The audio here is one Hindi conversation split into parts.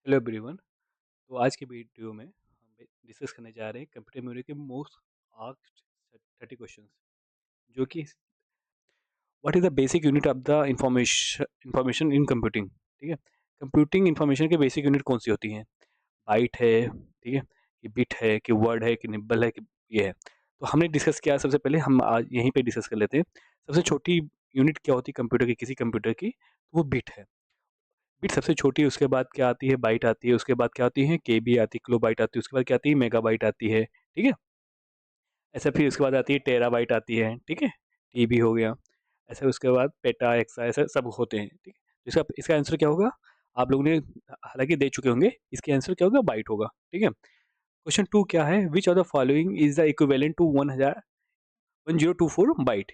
Hello everyone. तो आज की वीडियो में हम डिस्कस करने जा रहे हैं कंप्यूटर मेमोरी के मोस्ट आस्क्ड 30 क्वेश्चंस, जो कि what is the basic unit of the information in computing. ठीक है, कंप्यूटिंग इंफॉर्मेशन के बेसिक यूनिट कौन सी होती हैं? बाइट है, ठीक है, कि बिट है, कि वर्ड है, कि निब्बल है, कि ये है। तो हमने डिस्कस किया, सबसे पहले हम आज यहीं पे डिस्कस कर लेते हैं। सबसे छोटी यूनिट क्या होती है कंप्यूटर की, किसी कंप्यूटर की? तो वो बिट है। बिट सबसे छोटी है, उसके बाद क्या आती है? बाइट आती है, उसके बाद क्या आती है? केबी आती है, किलोबाइट आती है, उसके बाद क्या आती है? मेगाबाइट आती है। ठीक है, ऐसा फिर उसके बाद आती है टेराबाइट आती है। ठीक है, टीबी हो गया। ऐसे उसके बाद पेटा, एक्सा, ऐसे सब होते हैं। ठीक है, तो इसका इसका आंसर क्या होगा? आप लोगों ने हालांकि दे चुके होंगे, इसका आंसर क्या होगा? बाइट होगा। ठीक है, क्वेश्चन 2 क्या है? Which of the following is the equivalent to 1024 byte.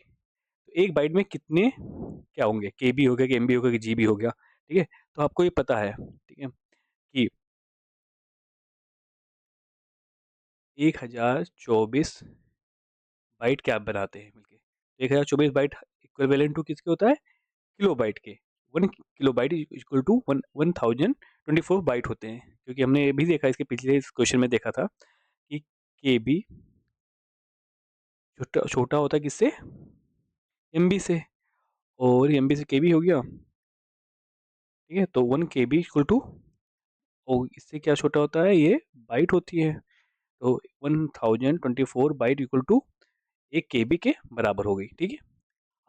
एक बाइट में कितने क्या होंगे? केबी हो गया, कि एमबी हो गया, कि जीबी हो गया। ठीक है, तो आपको ये पता है, ठीक है, कि 1024 बाइट क्या बनाते हैं मिलके? 1024 बाइट इक्विवेलेंट टू किसके होता है? किलो बाइट के। 1 kilobyte equal to 1024 byte होते हैं, क्योंकि हमने ये भी देखा, इसके पिछले क्वेश्चन में देखा था कि के बी छोटा छोटा होता है किससे? एम बी से। और एम बी से के बी हो गया। ठीक है, तो 1 KB इक्वल टू, और इससे क्या छोटा होता है? ये बाइट होती है। तो 1024 बाइट इक्वल टू 1 KB के बराबर हो गई। ठीक है,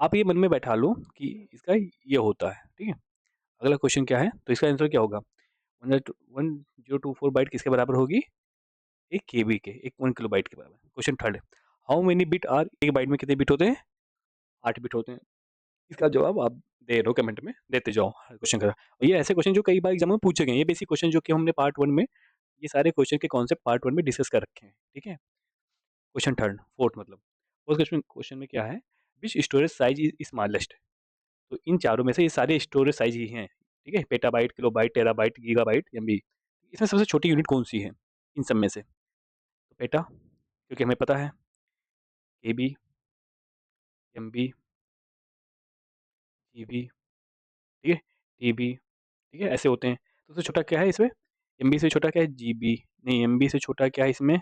आप ये मन में बैठा लो कि इसका ये होता है। ठीक है, अगला क्वेश्चन क्या है? तो इसका आंसर क्या होगा? 1024 बाइट किसके बराबर होगी? 1 KB के, 1 किलो बाइट के बराबर। Question third, how many bit are? एक बाइट में कितने बिट होते हैं? 8 बिट होते हैं। इसका जवाब आप दे रहे हो, कमेंट में देते जाओ हर क्वेश्चन का। और ये ऐसे क्वेश्चन जो कई बार एग्जाम में पूछे गए हैं, ये बेसिक क्वेश्चन जो कि हमने पार्ट 1 में, ये सारे क्वेश्चन के कॉन्सेप्ट पार्ट 1 में डिस्कस कर रखे हैं। ठीक है, क्वेश्चन थर्ड, फोर्थ मतलब, फोर्थ क्वेश्चन क्वेश्चन में क्या है? विच स्टोरेज साइज इज स्मॉलेस्ट? तो इन चारों में से ये सारे स्टोरेज साइज ही हैं। ठीक है, petabyte, kilobyte, terabyte, gigabyte, MB. इसमें सबसे छोटी यूनिट कौन सी है इन सब में से? तो पेटा, क्योंकि हमें पता है, केबी, एमबी, जीबी, ठीक है, टीबी। ठीक है, ऐसे होते हैं। तो सबसे छोटा क्या है इसमें? एमबी से छोटा क्या है? जीबी। नहीं, एमबी से छोटा क्या है इसमें?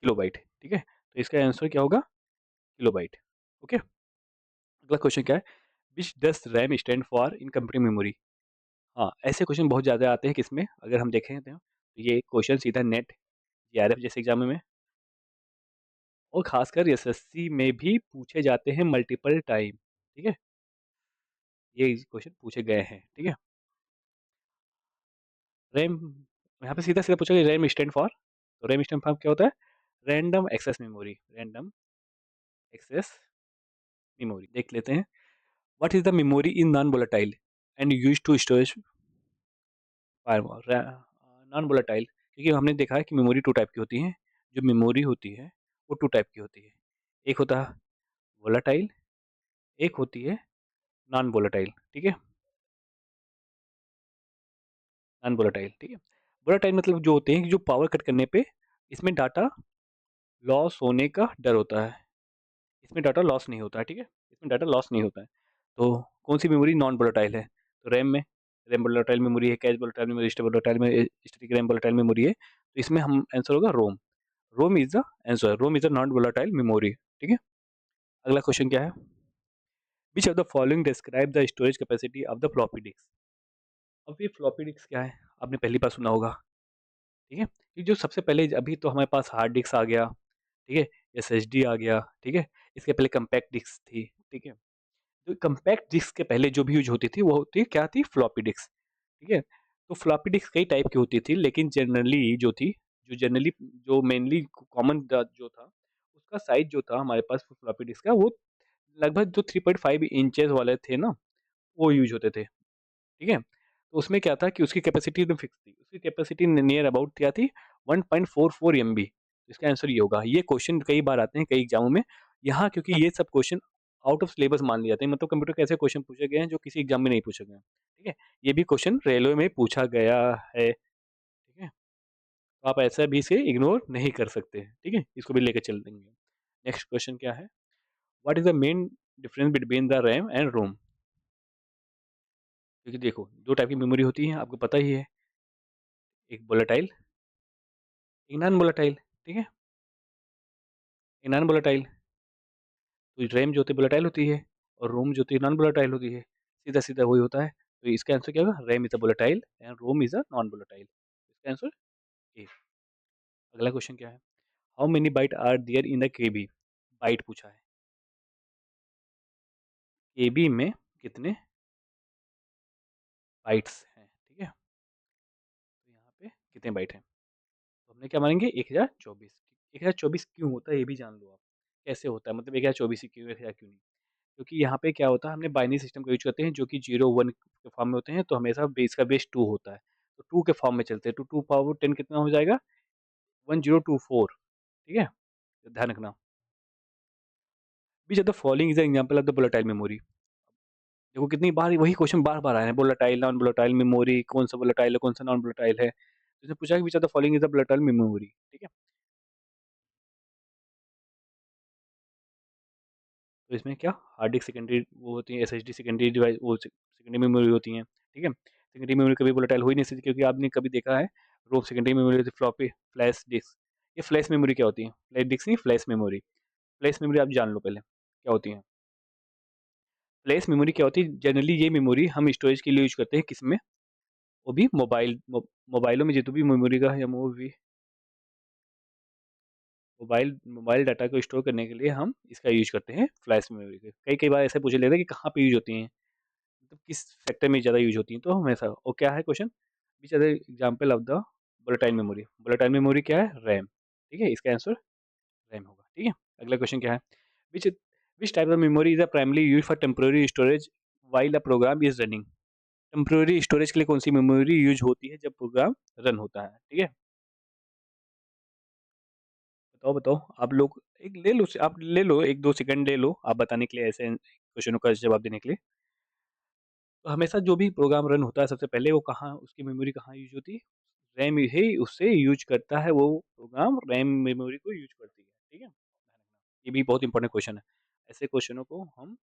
किलोबाइट। ठीक है, तो इसका आंसर क्या होगा? किलोबाइट। ओके, अगला क्वेश्चन क्या है? Which does RAM stand for in computer memory? हाँ, ऐसे क्वेश्चन बहुत ज़्यादा आते हैं किसमें, अगर हम देखें तो ये क्वेश्चन सीधा नेट, जीआरएफ जैसे एग्जाम में, और खासकर एसएससी में भी पूछे जाते हैं मल्टीपल टाइम। ठीक है, ये क्वेश्चन पूछे गए हैं। ठीक है, रैम, यहाँ पे सीधा सीधा पूछा गया रैम स्टैंड फॉर। तो रैम स्टैंड फॉर क्या होता है? Random access memory. Random access memory देख लेते हैं। What is the memory in non volatile and use to storage non volatile? क्योंकि हमने देखा है कि मेमोरी टू टाइप की होती है। जो मेमोरी होती है वो टू टाइप की होती है। एक होता है वोलेटाइल, एक होती है नॉन वोलेटाइल। ठीक है, नॉन वोलेटाइल। ठीक है, वोलेटाइल मतलब जो होते हैं कि जो पावर कट करने पे इसमें डाटा लॉस होने का डर होता है। इसमें डाटा लॉस नहीं होता है। ठीक है, इसमें डाटा लॉस नहीं होता है। तो कौन सी मेमोरी नॉन वोलेटाइल है? तो रैम में, रैम वोलेटाइल मेमोरी है, cache volatile memory, register volatile में, स्टैटिक रैम वोलेटाइल मेमोरी है। तो इसमें हम आंसर होगा ROM. ROM is the answer, ROM is the non volatile memory. ठीक है, अगला क्वेश्चन क्या है? Which of the following describe the storage capacity of the floppy disk? अब ये फ्लॉपी डिस्क क्या है? आपने पहली बार सुना होगा। ठीक है, ये जो सबसे पहले, अभी तो हमारे पास हार्ड डिस्क आ गया, ठीक है, एसएसडी आ गया। ठीक है, इसके पहले कंपैक्ट डिस्क थी। ठीक है, तो कंपैक्ट डिस्क के पहले जो भी यूज होती थी वो होती क्या थी? Floppy disk. ठीक है, तो फ्लॉपी डिस्क कई टाइप की होती थी, लेकिन जनरली जो थी, जो मेनली कॉमन जो था, उसका साइज जो था हमारे पास फ्लॉपी डिस्क का, वो लगभग जो 3.5 इंचेस वाले थे ना, वो यूज होते थे। ठीक है, तो उसमें क्या था कि उसकी कैपेसिटी एकदम फिक्स थी, उसकी कैपेसिटी नियर अबाउट क्या थी? 1.44 MB। इसका आंसर ये होगा। ये क्वेश्चन कई बार आते हैं कई एग्जामों में। यहाँ क्योंकि ये सब क्वेश्चन आउट ऑफ सिलेबस मान लिए जाते हैं, मतलब कंप्यूटर के ऐसे क्वेश्चन पूछे गए हैं जो किसी एग्जाम में नहीं पूछे गए हैं। ठीक है, ये भी क्वेश्चन रेलवे में पूछा गया है। ठीक है, तो आप ऐसा भी इसे इग्नोर नहीं कर सकते। ठीक है, इसको भी लेकर चल देंगे। नेक्स्ट क्वेश्चन क्या है? What is the main difference between the RAM and ROM? क्योंकि देखो, दो टाइप की मेमोरी होती है, आपको पता ही है। एक वोलेटाइल, एक नॉन वोलेटाइल, ठीक है। एक नॉन वोलेटाइल, तो रैम जो होती है वोलेटाइल होती है और रोम जो होती है नॉन वोलेटाइल होती है, सीधा सीधा वही होता है। तो इसका आंसर क्या होगा, RAM is a volatile and ROM is a non volatile. इसका आंसर ए। अगला क्वेश्चन क्या है, how many byte are there in the KB, byte पूछा है, केबी में कितने बाइट्स हैं, ठीक है। तो यहाँ पे कितने बाइट हैं, तो हमने क्या मानेंगे 1024। 1024 क्यों होता है ये भी जान लो आप, कैसे होता है, मतलब 1024 ही क्यों, 1000 क्यों नहीं, क्योंकि यहाँ पे क्या होता है, हमने बाइनरी सिस्टम का यूज करते हैं जो कि 0 1 के फॉर्म में होते हैं, तो हमेशा बेस का बेस 2 होता है, तो 2 के फॉर्म में चलते हैं, तो 2 पावर 10 कितना हो जाएगा, 1024, ठीक है। तो ध्यान रखना, विच of the following is example of the volatile memory. देखो कितनी बार वही क्वेश्चन बार बार आए हैं, वोलेटाइल नॉन वोलेटाइल मेमोरी, कौन सा वोलेटाइल है कौन सा नॉन वोलेटाइल है, तो इसने पूछा कि विच of the following is the volatile memory, ठीक है। तो इसमें क्या, हार्ड डिस्क सेकेंडरी वो होती है, एसएसडी सेकेंडरी डिवाइस, वो सेकेंडरी मेमोरी होती हैं, ठीक है। सेकेंडरी मेमोरी कभी वोलेटाइल हो ही नहीं सकती, क्योंकि आपने कभी देखा है रोम सेकेंडरी मेमोरी होती है, फ्लॉपी फ्लैश डिस्क, ये फ्लैश मेमोरी क्या होती है, फ्लैश डिस्क नहीं फ्लैश मेमोरी। फ्लैश मेमोरी आप जान लो पहले क्या होती है। फ्लैश मेमोरी क्या होती है, जनरली ये मेमोरी हम स्टोरेज के लिए यूज करते हैं, किसमें, वो भी मोबाइलों में, जितने भी मेमोरी का या मूवी, मोबाइल मोबाइल डाटा को स्टोर करने के लिए हम इसका यूज करते हैं, फ्लैश मेमोरी का। कई कई बार ऐसे पूछ लेते हैं कि कहाँ पे यूज होती हैं, मतलब किस सेक्टर में ज़्यादा यूज होती हैं, तो हमेशा, और क्या है question, which are the example of the volatile memory, volatile memory क्या है, रैम, ठीक है, इसका आंसर रैम होगा, ठीक है। अगला क्वेश्चन क्या है, which which type of memory is primarily use for temporary storage while a program is running. Temporary storage के लिए कौन सी मेमोरी यूज होती है जब प्रोग्राम रन होता है, ठीक है। बताओ बताओ आप लोग, एक ले लो, आप ले लो, 1 2 सेकंड ले लो आप बताने के लिए, ऐसे क्वेश्चनों का जवाब देने के लिए। तो हमेशा जो भी प्रोग्राम रन होता है सबसे पहले वो कहाँ, उसकी मेमोरी कहाँ यूज होती है, रैम ही उससे यूज करता है, वो प्रोग्राम रैम मेमोरी को यूज करती है, ठीक है। ये भी बहुत इंपॉर्टेंट क्वेश्चन है, ऐसे क्वेश्चनों को हम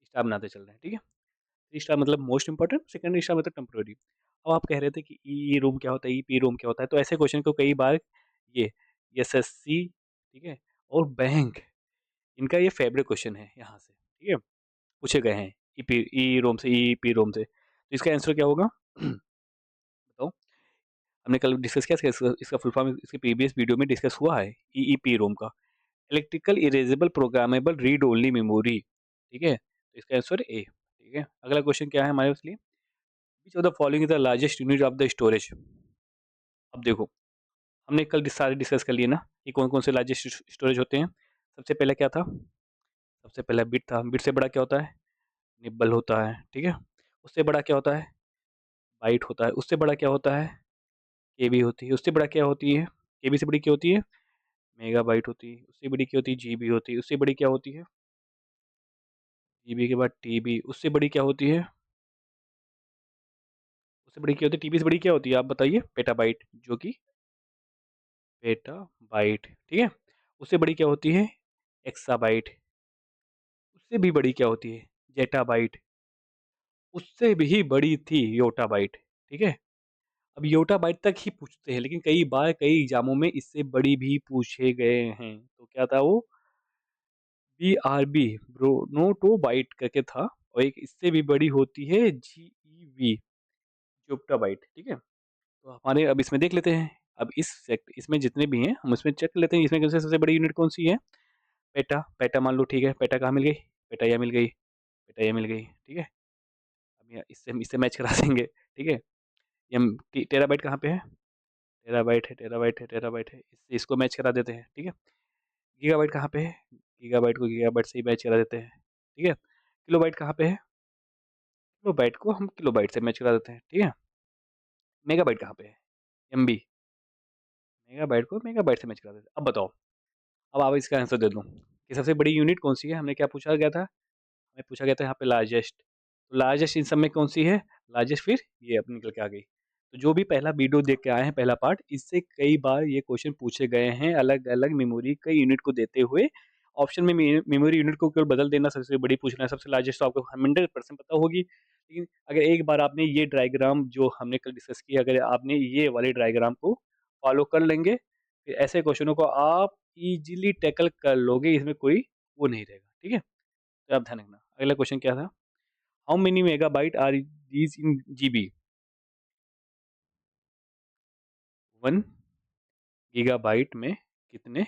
स्टार बनाते चल रहे हैं, ठीक है। 3 स्टार मतलब मोस्ट इंपॉर्टेंट, सेकंड स्टार मतलब टेम्पोररी। अब आप कह रहे थे कि ई रूम क्या होता है, ई पी रूम क्या होता है, तो ऐसे क्वेश्चन को कई बार ये एसएससी, ठीक है, और बैंक, इनका ये फेवरेट क्वेश्चन है यहाँ से, ठीक है, पूछे गए हैं, ई रोम से, ई पी रोम से, तो इसका आंसर क्या होगा बताओ। हमने कल डिस्कस किया इसका, इसका फुल फॉर्म इसके प्रीवियस वीडियो में डिस्कस हुआ है, ई पी रोम का, electrical erasable programmable read only memory, ठीक है, तो इसका आंसर ए, ठीक है। अगला क्वेश्चन क्या है हमारे पास लिए, विच of the following is the largest unit of the storage. अब देखो, हमने कल सारे डिस्कस कर लिए ना कि कौन कौन से लार्जेस्ट स्टोरेज होते हैं। सबसे पहले क्या था, सबसे पहला बिट था, बिट से बड़ा क्या होता है, निब्बल होता है, ठीक है। उससे बड़ा क्या होता है, बाइट होता है। उससे बड़ा क्या होता है, केबी होती है। उससे बड़ा क्या होती है, केबी से बड़ी क्या होती है, मेगाबाइट होती है। उससे बड़ी क्या होती है, जीबी होती है। उससे बड़ी क्या होती है, जीबी के बाद टीबी। उससे बड़ी क्या होती है, उससे बड़ी क्या होती है, टीबी से बड़ी क्या होती है, आप बताइए, पेटाबाइट, जो कि पेटाबाइट, ठीक है। उससे बड़ी क्या होती है, एक्साबाइट। उससे भी बड़ी क्या होती है, जेटाबाइट। उससे भी बड़ी थी योटाबाइट, ठीक है। अब योटाबाइट तक ही पूछते हैं, लेकिन कई बार कई एग्जामों में इससे बड़ी भी पूछे गए हैं। तो क्या था वो, BRB, ब्रोनोटोबाइट करके था, और एक इससे भी बड़ी होती है GeV, जोप्टाबाइट, ठीक है। तो हमारे अब इसमें देख लेते हैं, अब इसमें जितने भी हैं हम इसमें चेक कर लेते हैं, इसमें सबसे बड़ी यूनिट कौन सी है, पेटा। पेटा मान लो, ठीक है, पेटा कहाँ मिल गई, पेटा यह मिल गई, पेटा यह मिल गई, ठीक है। अब इससे इससे मैच करा देंगे, ठीक है। ये टेराबाइट कहाँ पे है, टेराबाइट है, टेराबाइट है, टेराबाइट है, इससे इसको मैच करा देते हैं, ठीक है। गीगाबाइट कहाँ पे है, गीगाबाइट को गीगाबाइट से ही मैच करा देते हैं, ठीक है। किलोबाइट कहाँ पे है, किलोबाइट को हम किलोबाइट से मैच करा देते हैं, ठीक है। मेगाबाइट कहाँ पे है, MB, मेगाबाइट को मेगाबाइट से मैच करा देते हैं। अब बताओ, अब आप इसका आंसर दे दो कि सबसे बड़ी यूनिट कौन सी है। हमने क्या पूछा गया था, हमें पूछा गया था यहाँ पे लार्जेस्ट, तो लार्जेस्ट इन सब में कौन सी है, लार्जेस्ट, फिर ये अपनी निकल के आ गई। तो जो भी पहला वीडियो देख के आए हैं, पहला पार्ट, इससे कई बार ये क्वेश्चन पूछे गए हैं, अलग अलग मेमोरी कई यूनिट को देते हुए, ऑप्शन में मेमोरी यूनिट को केवल बदल देना, सबसे बड़ी पूछना है, सबसे लार्जेस्ट तो आपको 100% पता होगी, लेकिन अगर एक बार आपने ये डायग्राम जो हमने कल डिस्कस किया, अगर आपने ये वाले डायग्राम को फॉलो कर लेंगे, फिर ऐसे क्वेश्चनों को आप इजीली टैकल कर लोगे, इसमें कोई वो नहीं रहेगा, ठीक है? तो आप ध्यान रखना। अगला क्वेश्चन क्या था? How many megabyte are these in GB? 1 gigabyte में कितने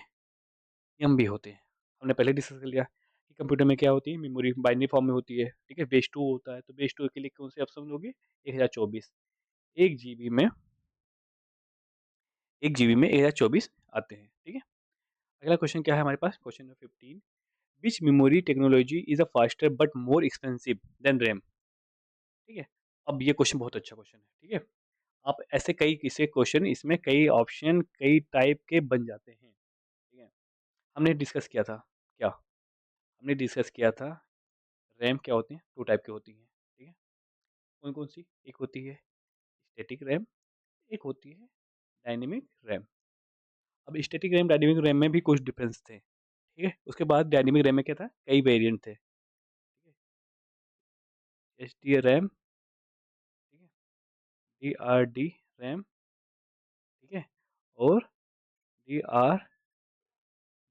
एमबी होते हैं? हमने पहले डिस्कस कर लिया कि कंप्यूटर में क्या होती है, मेमोरी बाइनरी फॉर्म में होती है, ठीक है? बेस 2 होता है, तो बेस 2 के लिए कौन से ऑप्शन होंगे? 1024। 1 जीबी में 1 जीबी में 1024 आते हैं, ठीक है? अगला क्वेश्चन क्या है हमारे पास? Question number 15, which memory technology is a faster but more expensive than RAM? ठीक है? अब ये क्वेश्चन बहुत अच्छा क्वेश्चन है, ठीक है? आप ऐसे कई किसे क्वेश्चन इसमें कई ऑप्शन कई टाइप के बन जाते हैं, ठीक है? हमने डिस्कस किया था क्या? हमने डिस्कस किया था रैम क्या होती हैं? 2 टाइप की होती हैं, ठीक है? कौन-कौन सी? एक होती है स्टैटिक रैम, एक होती है डायनेमिक रैम। अब स्टैटिक रैम, डायनेमिक रैम में भी कुछ डिफरेंस थे, ठीक है? उसके बाद डायनेमिक रैम में क्या था? कई वेरिएंट थे, ठीक है? एसडी-रैम, ठीक है? डीआरडी रैम, ठीक है? और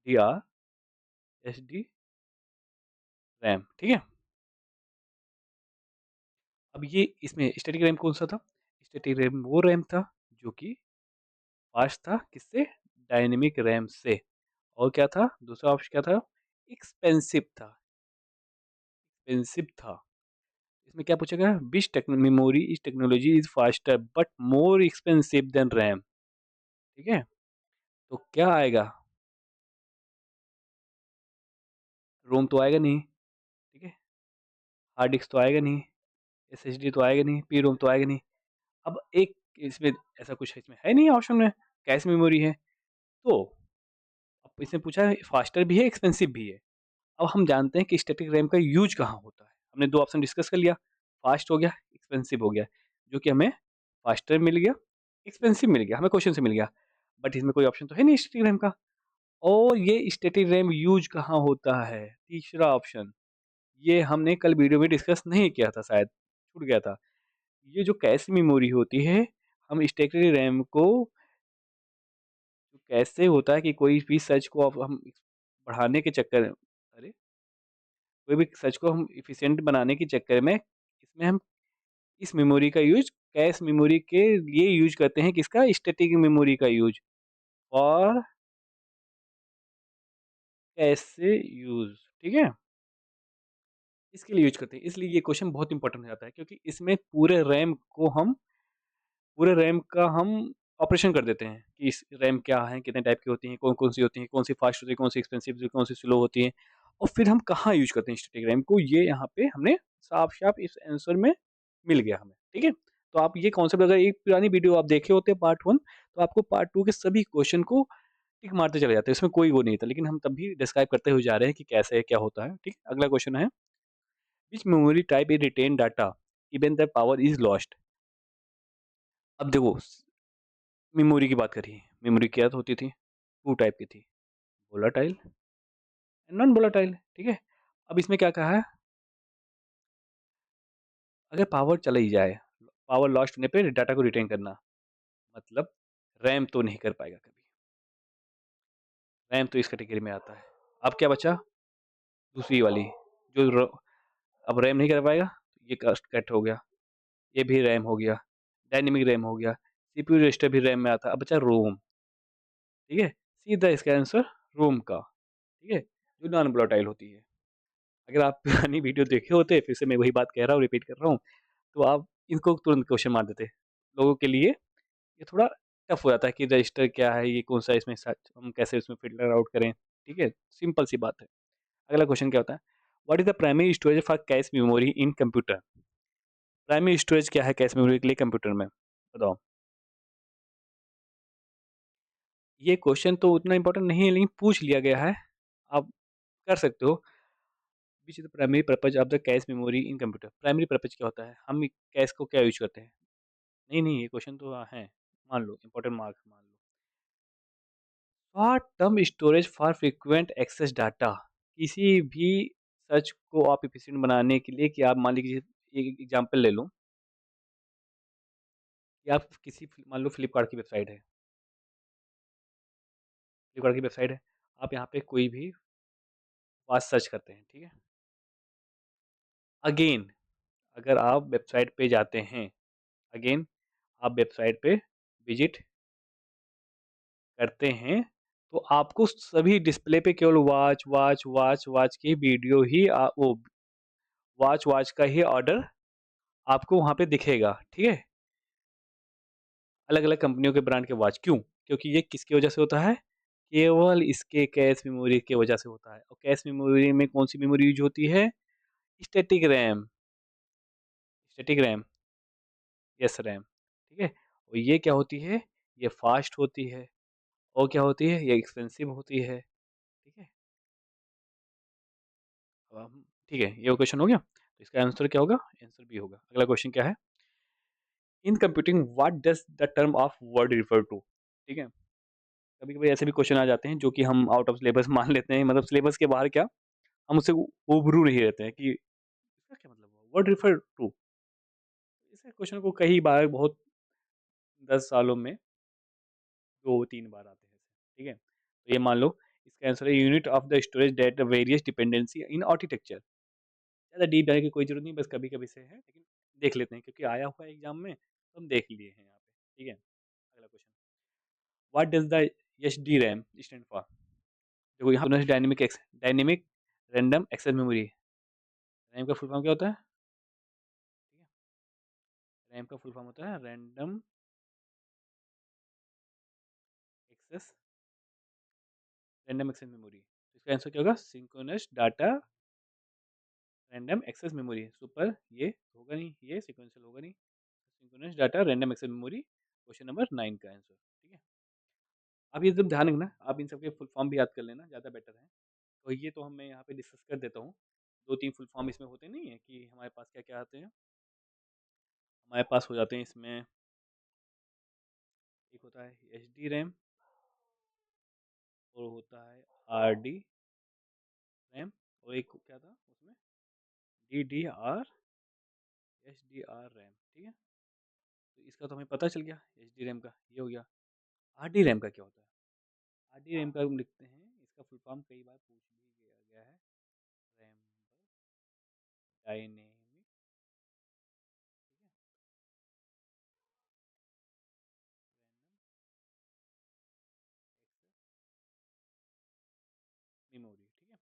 डीआरएसडी रैम, ठीक है? अब ये इसमें स्टैटिक रैम कौन-सा था? स्टैटिक रैम वो रैम था जो कि फास्ट था किससे? डायनेमिक रैम से। और क्या था? दूसरा ऑप्शन क्या था? एक्सपेंसिव था, एक्सपेंसिव था। इसमें क्या पूछा गया? व्हिच मेमोरी इस technology is faster but more expensive than RAM, ठीक है? तो क्या आएगा? रोम तो आएगा नहीं, ठीक है? हार्ड डिस्क तो आएगा नहीं, एसएसडी तो आएगा नहीं, पी-रोम तो आएगा नहीं। अब एक इसमें ऐसा कुछ इसमें है नहीं ऑप्शन में, कैश मेमोरी है। तो अब इसने पूछा है फास्टर भी है, एक्सपेंसिव भी है। अब हम जानते हैं कि स्टैटिक रैम का यूज़ कहाँ होता है। हमने 2 ऑप्शन डिस्कस कर लिया, फास्ट हो गया, एक्सपेंसिव हो गया, जो कि हमें फास्टर मिल गया, एक्सपेंसिव मिल गया, हमें क्वेश्चन से मिल गया। बट इसमें कोई ऑप्शन तो है नहीं स्टैटिक रैम का। और ये स्टैटिक रैम यूज़ कहाँ होता है? तीसरा ऑप्शन, ये हमने कल वीडियो में डिस्कस नहीं किया था शायद, छूट गया था। ये जो कैश मेमोरी होती है, हम स्टैटिक रैम को कैसे होता है कि कोई भी सर्च को अब हम बढ़ाने के चक्कर में अरे! कोई भी सर्च को हम एफिशिएंट बनाने के चक्कर में इसमें हम इस मेमोरी का यूज़ कैश मेमोरी के लिए यूज़ करते हैं किसका? स्टैटिक मेमोरी का यूज़ और कैसे यूज़, ठीक है? इसके लिए यूज़ करते हैं। इसलिए ये क्वेश्चन बहुत इंपॉर्टेंट हो जाता है क्योंकि इसमें पूरे रैम का हम ऑपरेशन कर देते हैं कि इस रैम क्या है, कितने टाइप की होती हैं, कौन-कौन सी होती हैं, कौन सी फास्ट होती है, कौन सी एक्सपेंसिव, कौन सी स्लो होती है और फिर हम कहाँ यूज़ करते हैं स्टैटिक रैम को, ये यहाँ पे हमने साफ-साफ इस आंसर में मिल गया हमें, ठीक है? तो आप ये कॉन्सेप्ट अगर एक पुरानी वीडियो आप देखे होते पार्ट 1 तो आपको पार्ट 2 के सभी क्वेश्चन को टिक मारते चले जाते हैं, इसमें कोई वो नहीं था, लेकिन हम तब भी डिस्क्राइब करते हुए जा रहे हैं कि कैसे क्या होता है, ठीक है? अगला क्वेश्चन है, which memory type retain data even the power is lost? अब देखो मेमोरी की बात करिए, मेमोरी क्या होती थी? 2 टाइप की थी, वोलेटाइल एंड नॉन वोलेटाइल, ठीक है? अब इसमें क्या कहा है, अगर पावर चला ही जाए, पावर लॉस्ट होने पे डाटा को रिटेन करना, मतलब रैम तो नहीं कर पाएगा कभी, रैम तो इस कैटेगरी में आता है। अब क्या बचा? दूसरी वाली, जो र अब रैम नहीं कर पाएगा, ये कस्ट कट हो गया, ये भी रैम हो गया, डायनेमिक रैम हो गया, सीपीयू रजिस्टर भी रैम में आता है, अब बचा रोम, ठीक है? सीधा इसका आंसर रोम का, ठीक है? जो नॉन वोलेटाइल होती है। अगर आप पुरानी वीडियो देखे होते, फिर से मैं वही बात कह रहा हूँ, रिपीट कर रहा हूँ, तो आप इनको तुरंत क्वेश्चन मार देते। लोगों के लिए ये थोड़ा टफ हो जाता है कि रजिस्टर क्या है, ये कौन-सा इसमें सर्च हम कैसे इसमें फ़िल्टर आउट करें, ठीक है? सिंपल सी बात है। अगला क्वेश्चन क्या होता है? What is the primary storage for cache memory in computer? Primary storage क्या है कैश मेमोरी के लिए कंप्यूटर में? बताओ। ये क्वेश्चन तो उतना इम्पोर्टेंट नहीं है, लेकिन पूछ लिया गया है। आप कर सकते हो। Which is the primary purpose of the cache memory in computer? Primary purpose क्या होता है? हम कैश को क्या यूज़ करते हैं? नहीं, नहीं, ये क्वेश्चन तो है, मान लो इम्पोर्टेंट मार्क मान लो। Short term storage for frequent access data, किसी भी सर्च को आप एफिशिएंट बनाने के लिए कि आप मान लीजिए एक एग्ज़ाम्पल ले लूँ कि आप किसी मान लो फ्लिपकार्ट की वेबसाइट है, फ्लिपकार्ट की वेबसाइट है, आप यहाँ पे कोई भी वॉच सर्च करते हैं, ठीक है? अगेन अगर आप वेबसाइट पे जाते हैं, अगेन आप वेबसाइट पे विज़िट करते हैं, तो आपको सभी डिस्प्ले पे केवल वॉच की वीडियो ही वो वॉच का ही ऑर्डर आपको वहाँ पे दिखेगा, ठीक है? अलग-अलग कंपनियों के ब्रांड के वॉच, क्यों? क्योंकि ये किसकी वजह से होता है? केवल इसके कैश मेमोरी की वजह से होता है और कैश मेमोरी में कौन-सी मेमोरी यूज़ होती है? Static RAM, static RAM, yes RAM, ठीक है? और ये क्या होती है? ये फ़ास्ट होती है और क्या होती है? ये एक्सपेंसिव होती है, ठीक है? अब हम ठीक है, ये क्वेश्चन हो गया? तो इसका आंसर क्या होगा? आंसर बी होगा। अगला क्वेश्चन क्या है? In computing what does the term of word refer to? ठीक है? कभी-कभी ऐसे भी क्वेश्चन आ जाते हैं जो कि हम आउट ऑफ सिलेबस मान लेते हैं, मतलब सिलेबस के बाहर क्या, हम उससे रूबरू नहीं रहते हैं कि इसका क्या मतलब हुआ? What refer to? इस क्वेश्चन को कई बार बहुत 10 सालों में 2-3 बार आते हैं, ठीक है? तो ये मान लो इसका आंसर है unit of the storage that various dependency in architecture. ज़्यादा डीप जाने की कोई ज़रूरत नहीं, बस कभी-कभी से है, लेकिन देख लेते हैं क्योंकि आया हुआ है एग्ज़ाम में, तो हम देख लिए हैं यहाँ पे, ठीक है? अगला question, what does the HDRAM stand for? देखो यहाँ dynamic random access memory, RAM का फुल फॉर्म क्या होता है? ठीक है? रैम का फुल फॉर्म होता है random access random access memory. तो इसका आंसर क्या होगा? Synchronous data random access memory. Super ये होगा नहीं, ये सीक्वेंशियल होगा नहीं। Synchronous data random access memory, question number 9 का आंसर, ठीक है? आप ये सब ध्यान रखना, आप इन सब के फुल फॉर्म भी याद कर लेना, ज़्यादा बेटर है। तो ये तो हम मैं यहाँ पे डिस्कस कर देता हूँ। 2-3 फुल फॉर्म इसमें होते नहीं है कि हमारे पास क्या-क्या आते हैं। हमारे पास हो जाते हैं इसमें, एक होता है एचडी रैम और होता है आरडी रैम और एक क्या था उसमें डीडीआर एचडीआर रैम, ठीक है? तो इसका तो हमें पता चल गया, एचडी रैम का ये हो गया। आरडी रैम का क्या होता है? आरडी रैम का हम लिखते हैं, इसका फुल फॉर्म कई बार पूछ भी गया गया है, रैम डायनेमिक, ठीक है? मेमोरी, ठीक है?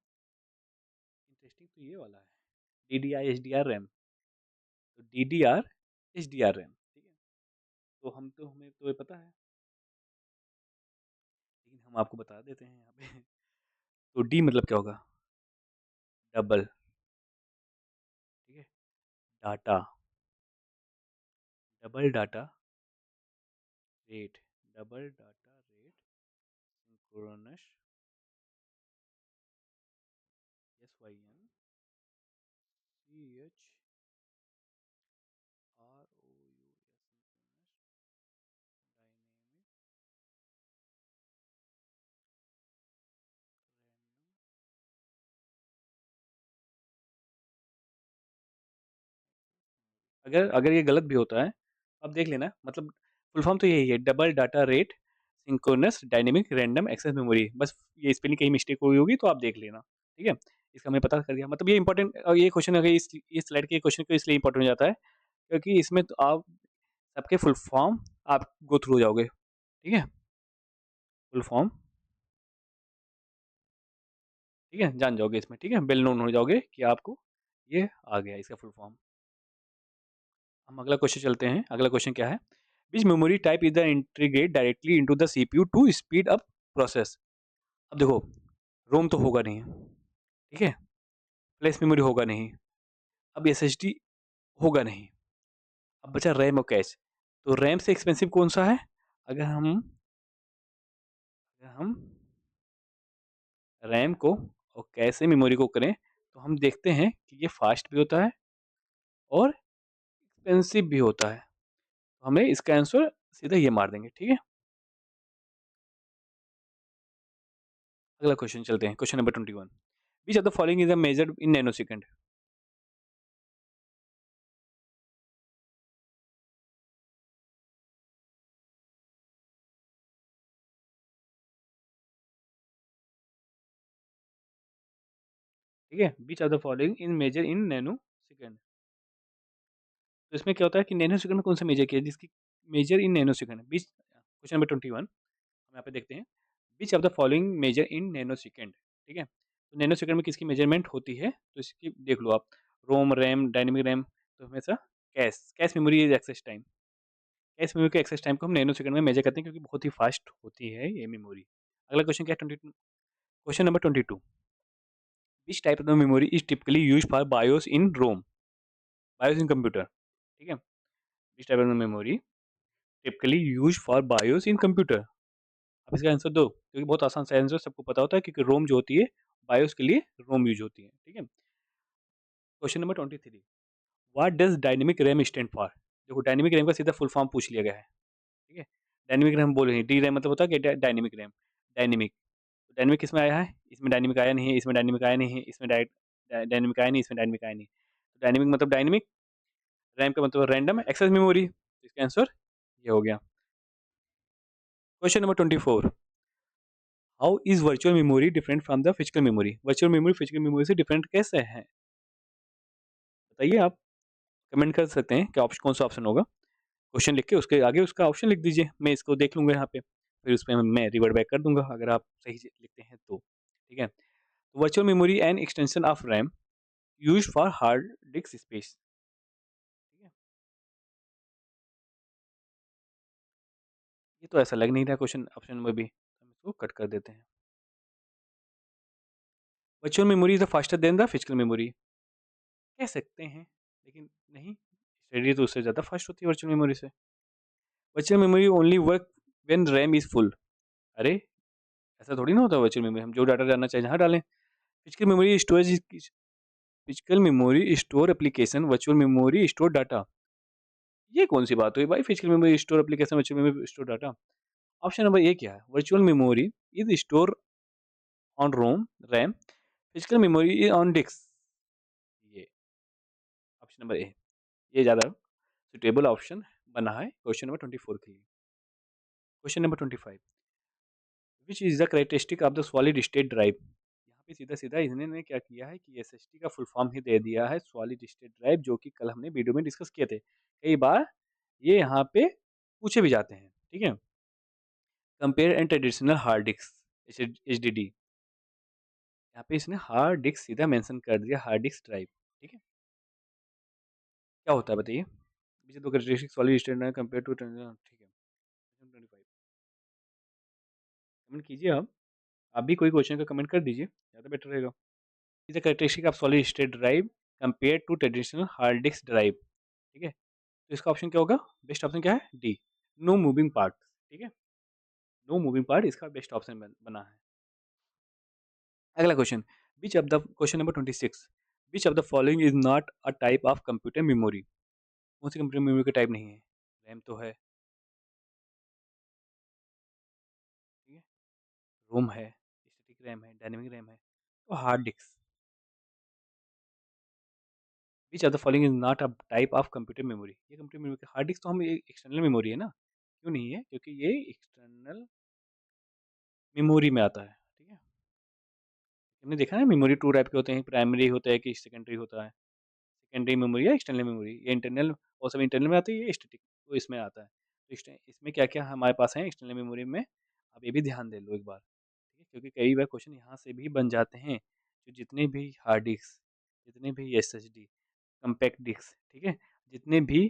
इंटरेस्टिंग तो ये वाला है, डीडीआर एचडीआर रैम, तो डीडीआर एचडीआर रैम, ठीक है? तो हमें तो ये पता है, लेकिन हम आपको बता देते हैं यहाँ पे। तो डी मतलब क्या होगा? डबल, ठीक है? Data, double data rate, double data rate synchronous, S Y N C H R O U S, dynamic random, अगर अगर ये गलत भी होता है, अब देख लेना, मतलब फुल फॉर्म तो यही है, double data rate synchronous dynamic random access memory, बस ये स्पेलिंग कहीं मिस्टेक हुई होगी तो आप देख लेना, ठीक है? इसका मैं पता कर दिया, मतलब ये इंपॉर्टेंट, ये क्वेश्चन अगर इस स्लाइड के क्वेश्चन को इसलिए इंपॉर्टेंट हो जाता है क्योंकि इसमें तो आप सबके फुल फॉर्म आप गो थ्रू हो जाओगे, ठीक है? फुल फॉर्म, ठीक है? जान जाओगे इसमें, ठीक है? वेल नोन हो जाओगे कि आपको ये आ गया इसका फुल फॉर्म। हम अगला क्वेश्चन चलते हैं, अगला क्वेश्चन क्या है? Which memory type is the integrate directly into the CPU to speed up process? अब देखो, रोम तो होगा नहीं, ठीक है? फ्लैश मेमोरी होगा नहीं, अब एसएसडी होगा नहीं, अब बचा रैम और कैश। तो रैम से एक्सपेंसिव कौन-सा है? अगर हम अगर हम रैम को और कैश से मेमोरी को करें, तो हम देखते हैं कि ये फास्ट भी होता है और एक्सपेंसिव भी होता है। तो हमें इसका आंसर सीधा ये मार देंगे, ठीक है? अगला क्वेश्चन चलते हैं, question number 21, which of the following is measured in nanosecond? ठीक है, which of the following in measure in nanosecond. तो इसमें क्या होता है कि नैनो सेकंड में कौन सा मेजर किया जिसकी measure in nanosecond which. Question number 21 हम यहाँ पे देखते हैं, which of the following measure in nanosecond. ठीक है, तो नैनो सेकंड में किसकी मेजरमेंट होती है, तो इसकी देख लो आप, रोम, रैम, डायनेमिक रैम, तो हमेशा cache cache memory is access time. Cache memory के एक्सेस टाइम को हम नैनो सेकंड में मेजर करते हैं क्योंकि बहुत ही फास्ट होती है ये मेमोरी। अगला क्वेश्चन क्या है, 22। Question number 22, which type of memory is typically use for BIOS in ROM, BIOS in computer. ठीक है, which type of memory typically use for BIOS in computer. आप इसका आंसर दो क्योंकि बहुत आसान सा आंसर सबको पता होता है क्योंकि रोम जो होती है बायोस के लिए रोम यूज होती है। ठीक है, question number 23, what does dynamic RAM stand for. देखो डायनेमिक रैम का सीधा फुल फॉर्म पूछ लिया गया है। ठीक है, डायनेमिक रैम बोल रहे हैं, डी रैम मतलब होता है कि डायनेमिक रैम। डायनेमिक, डायनेमिक किसमें आया है, इसमें डायनेमिक आया नहीं है, इसमें डायनेमिक आया नहीं है, इसमें डायनेमिक आया नहीं, इसमें डायनेमिक आया नहीं। डायनेमिक मतलब डायनेमिक, रैम का मतलब रैंडम एक्सेस मेमोरी, इसका आंसर ये हो गया। Question number 24, how is virtual memory different from the physical memory. Virtual memory physical memory से डिफरेंट कैसे है, बताइए आप। कमेंट कर सकते हैं कि ऑप्शन कौन सा ऑप्शन होगा। क्वेश्चन लिख के उसके आगे उसका ऑप्शन लिख दीजिए, मैं इसको देख लूंगा यहाँ पे, फिर उस पर मैं रिवर्ट बैक कर दूंगा अगर आप सही से लिखते हैं तो। ठीक है, virtual memory and extension of RAM use for hard disk space. ठीक है, ये तो ऐसा लग नहीं रहा क्वेश्चन ऑप्शन में भी, तो हम इसको कट कर देते हैं। Virtual memory is the faster than the physical memory, कह सकते हैं लेकिन नहीं, स्टडी तो उससे ज़्यादा फास्ट होती है वर्चुअल मेमोरी से। Virtual memory only work when RAM is full. अरे ऐसा थोड़ी ना होता है, वर्चुअल मेमोरी हम जो डाटा डालना चाहें जहाँ डालें। Physical memory storage, physical memory store application, virtual memory store data. ये कौन सी बात हुई भाई, physical memory store application, virtual memory store data. Option number A क्या है, virtual memory is store on ROM RAM, physical memory is on disk. ये ऑप्शन नंबर ए, ये ज़्यादा सुटेबल ऑप्शन बना है क्वेश्चन नंबर 24 के लिए। Question number 25, which is the characteristic of the solid state drive. यहाँ पे सीधा सीधा इन्होंने क्या किया है कि एसएसडी का फुल फॉर्म ही दे दिया है सॉलिड स्टेट ड्राइव, जो कि कल हमने वीडियो में डिस्कस किए थे कई बार, ये यहाँ पे पूछे भी जाते हैं। ठीक है, compare and traditional hard disc HDD, यहाँ पे इसने हार्ड डिस्क सीधा मेंशन कर दिया, हार्ड डिस्क ड्राइव। ठीक है, क्या होता है बताइए, पीछे दो characteristic solid state drive compare to. ठीक है, 25 कमेंट कीजिए आप भी कोई क्वेश्चन का कमेंट कर दीजिए, ज़्यादा बेटर रहेगा। Is the characteristic of solid state drive compare to traditional hard disk drive. ठीक है, तो इसका ऑप्शन क्या होगा, बेस्ट ऑप्शन क्या है, डी, नो मूविंग पार्ट। ठीक है, नो मूविंग पार्ट इसका बेस्ट ऑप्शन बना है। अगला question, which of the question number 26, which of the following is not a type of computer memory. कौन सी कंप्यूटर मेमोरी का टाइप नहीं है, रैम तो है, ठीक है, रोम है, स्टैटिक रैम है, डायनेमिक रैम है, तो hard disk. Which of the following is not a type of computer memory, ये कंप्यूटर मेमोरी हार्ड डिस्क तो हम एक्सटर्नल मेमोरी है ना, क्यों नहीं है, क्योंकि ये एक्सटर्नल मेमोरी में आता है। ठीक है, हमने देखा है मेमोरी टू टाइप के होते हैं, प्राइमरी होता है कि सेकेंडरी होता है, सेकेंडरी मेमोरी या एक्सटर्नल मेमोरी, ये इंटरनल वो सब इंटरनल में आती है, ये स्टैटिक तो इसमें आता है। तो इसमें क्या क्या हमारे पास है एक्सटर्नल मेमोरी में, आप ये भी ध्यान दे लो एक बार। ठीक है, क्योंकि कई बार क्वेश्चन यहाँ से भी बन जाते हैं, जो जितने भी हार्ड डिस्क, जितने भी एसएसडी, कम्पैक्ट डिस्क, ठीक है, जितने भी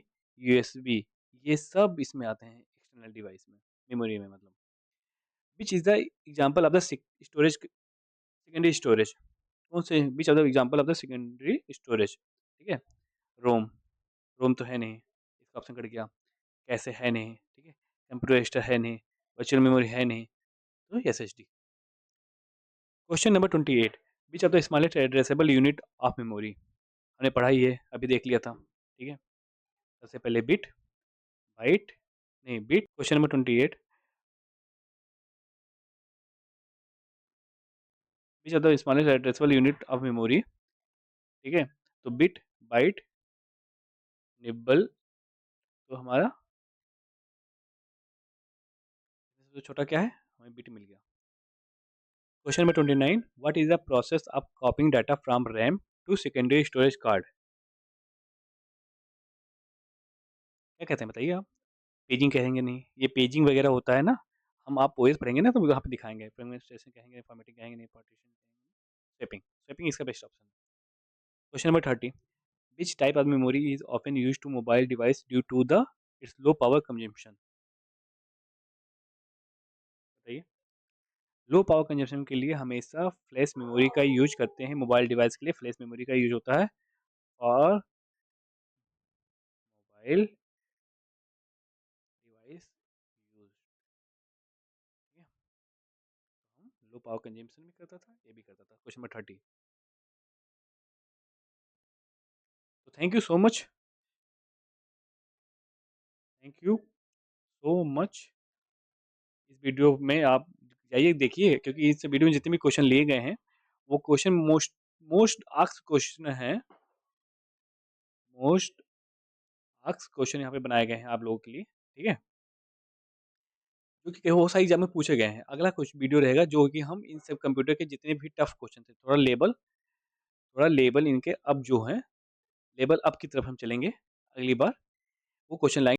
यूएसबी, ये सब इसमें आते हैं एक्सटर्नल डिवाइस में, मेमोरी में मतलब। Which is the example of the storage, secondary storage, कौन से विच of the example of the secondary storage. ठीक है, रोम, रोम तो है नहीं, इसका ऑप्शन कट गया, कैसे है नहीं, ठीक है, कंप्यूटर रजिस्टर है नहीं, वर्चुअल मेमोरी है नहीं, तो SSD. Question number 28, which of the smallest addressable unit of memory, हमने पढ़ा ही है, अभी देख लिया था। ठीक है, सबसे पहले बिट, बाइट, नहीं bit. Question number 28, which of the smallest addressable unit of memory. ठीक है, तो बिट, बाइट, निब्बल, तो हमारा तो छोटा क्या है, हमें बिट मिल गया। Question number 29, what is the process of copying data from RAM to secondary storage card? क्या कहते हैं बताइए आप? पेजिंग कहेंगे नहीं, ये पेजिंग वगैरह होता है ना, हम आप ओएस पढ़ेंगे ना तो वहाँ पे दिखाएंगे, फ्रेगमेंटेशन कहेंगे, फॉर्मेटिंग कहेंगे नहीं, पार्टीशन कहेंगे, स्वैपिंग, स्वैपिंग इसका बेस्ट ऑप्शन है। Question number 30, which type of memory is often used to mobile device due to the its low power consumption? बताइए। लो पावर कंजम्पशन के लिए हमेशा फ्लैश मेमोरी का यूज करते हैं, मोबाइल डिवाइस के लिए फ्लैश मेमोरी का यूज होता है, और mobile device use, low power consumption भी करता था, ये भी करता था। Question number 30। तो thank you so much, thank you so much. इस वीडियो में आप जाइए देखिए, क्योंकि इस वीडियो में जितने भी क्वेश्चन लिए गए हैं वो question most most asked question है, मोस्ट आस्क्ड क्वेश्चन यहाँ पे बनाए गए हैं आप लोगों के लिए, ठीक है, जो कि वो सारी एग्जाम में पूछे गए हैं। अगला कुछ वीडियो रहेगा जो कि हम इन सब कंप्यूटर के जितने भी टफ क्वेश्चन थे, थोड़ा लेवल इनके अब जो है, लेवल अप की तरफ हम चलेंगे अगली बार, वो क्वेश्चन लाएंगे।